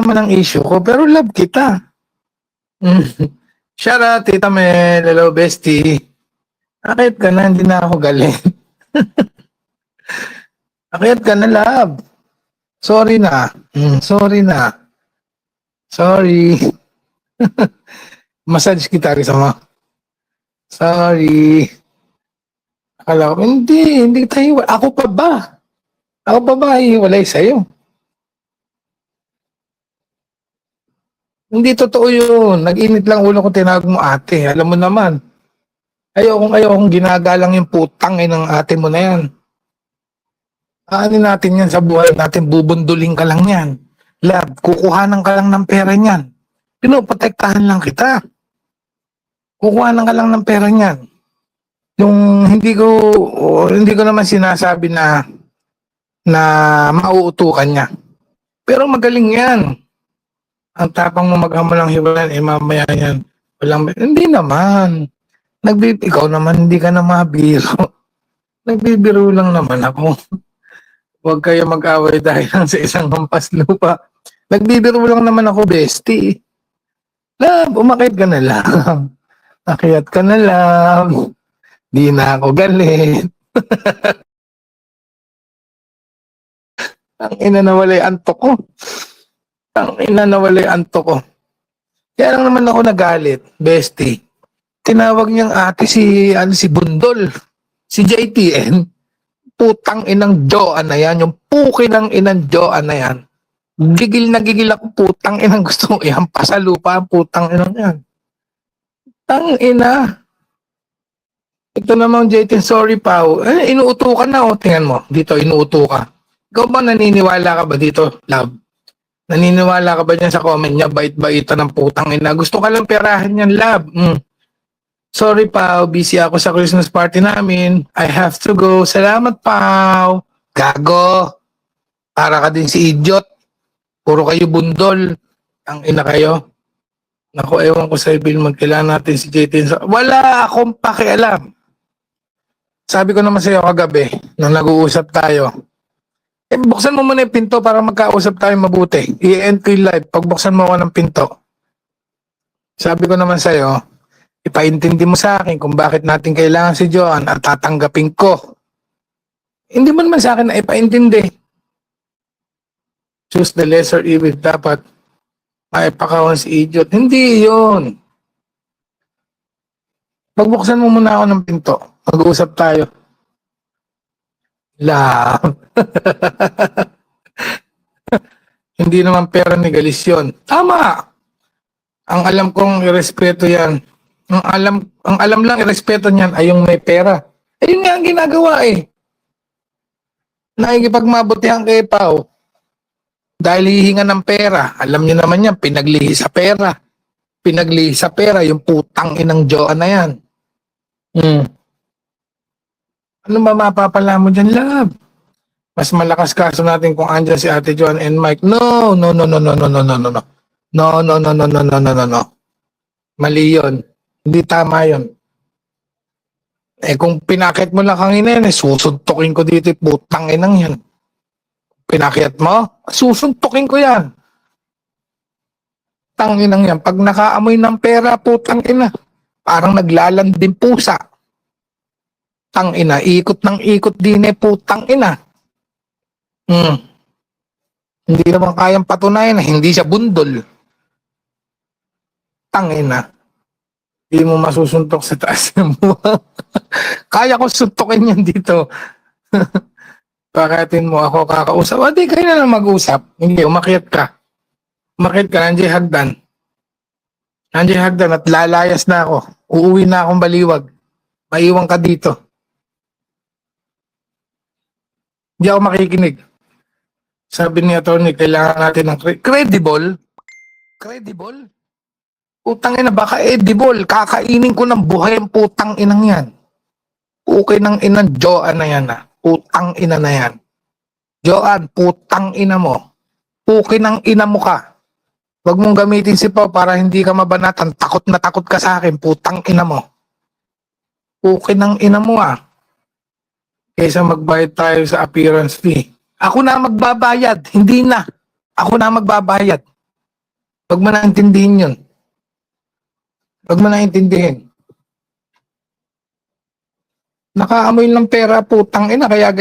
naman ang issue ko, pero love kita. Shout out, Tita Mel. Hello, bestie. Akit ka na, hindi na ako galit. Akit ka na, love. Sorry na. Sorry na. Sorry. Massage kita rin mo. Sorry. Akala ko, hindi tayo. Ako pa ba? Ako pa ba hiwalay sa'yo? Hindi totoo yun. Nag-init lang ulo ko, tinawag mo ate. Alam mo naman. Ayokong ginagalang yung putang ng ate mo na yan. Aanin natin yan sa buhay natin. Bubunduling ka lang yan. Love, kukuhanan ka lang ng pera niyan. Pinoprotektahan lang kita. Kukuhanan ka lang ng pera niyan. Yung hindi ko naman sinasabi na mauutukan niya. Pero magaling yan. Ang tapang mo maghamulang hiwalan, mamaya yan. Hindi naman. Ikaw naman, hindi ka na mabiro. Nagbibiro lang naman ako. Huwag kayo mag-away dahil lang sa isang hampas lupa. Nagbibiro lang naman ako, bestie. Love, umakit ka na lang. Akyat ka na lang. Di na ako galit. Ang ina nawalay antok ko. Kaya lang naman ako nagalit, bestie. Tinawag niyang ate si Bundol. Si JTN. Putang inang Joan na yan. Yung puki ng inang Joan na yan. Gigil na gigil ako. Putang inang gusto mo ihampas sa lupa. Putang inang yan. Tang ina. Ito namang JTN, sorry Pao. Inuuto ka na, tingnan mo. Dito, inuuto ka. Ikaw ba naniniwala ka ba dito, love? Naniniwala ka ba dyan sa comment niya? Bait-baitan ng putang ina. Gusto ka lang perahan yan, love. Sorry, Pao. Busy ako sa Christmas party namin. I have to go. Salamat, Pao. Gago. Para ka din si idiot. Puro kayo bundol. Ang ina kayo. Naku, ewan ko sa Bill. Magkailangan natin si JT. Wala akong pakialam. Sabi ko naman sa iyo kagabi, nung nag-uusap tayo, buksan mo muna yung pinto para magkausap tayo mabuti. I-end ko yung live. Pagbuksan mo ako ng pinto. Sabi ko naman sa iyo, ipaintindi mo sa akin kung bakit natin kailangan si Joan at tatanggapin ko. Hindi mo naman sa akin na ipaintindi. Choose the lesser evil. Dapat maipakawan si idiot. Hindi yun. Pagbuksan mo muna ako ng pinto. Mag-uusap tayo. Hindi naman pera ni Galis yun. Tama! Ang alam kong irespeto yan. Ang alam lang irespeto niyan ay yung may pera. Yun nga ang ginagawa eh. Nakikipagmabutihan kay Pao. Dahil hihinga ng pera. Alam niyo naman yan, pinaglihi sa pera. Pinaglihi sa pera, yung putang inang Joan na yan. Ano ba mapapala mo dyan, love? Mas malakas kaso natin kung andyan si Ate Joan and Mike. No. Mali yun. Hindi tama yun. Kung pinakit mo lang kanina yan, susuntukin ko dito, putang inang yan. Pinakit mo, susuntukin ko yan. Putang inang yan. Pag nakaamoy ng pera, putang ina. Parang naglalanding pusa. Tang ina, ikot ng ikot din putang ina. Hindi naman kayang patunayan na hindi siya bundol. Tang ina. Hindi mo masusuntok sa taas ng buwan. Kaya ko suntokin yan dito. Pakatin mo ako kakausap. Di kayo na lang mag-usap. Hindi, umakyat ka. Umakyat ka, nandiyan hagdan. Nandiyan hagdan at lalayas na ako. Uuwi na akong Baliwag. Maiwan ka dito. Hindi ako makikinig. Sabi ni attorney, kailangan natin ng credible. Credible? Putang ina, baka edible. Kakainin ko ng buhay ang putang inang yan. Okay ng inang Joan na yan ha. Putang ina na yan. Joan, putang ina mo. Puki ng ina mo ka. Huwag mong gamitin si Pao para hindi ka mabanatan. Takot na takot ka sa akin. Putang ina mo. Puki ng ina mo ah. Kaysa magbayad tayo sa appearance fee. Ako na magbabayad. Hindi na. Ako na magbabayad. Huwag mo naintindihin yun. Huwag mo naintindihin. Nakaamoy ng pera, putang ina, kaya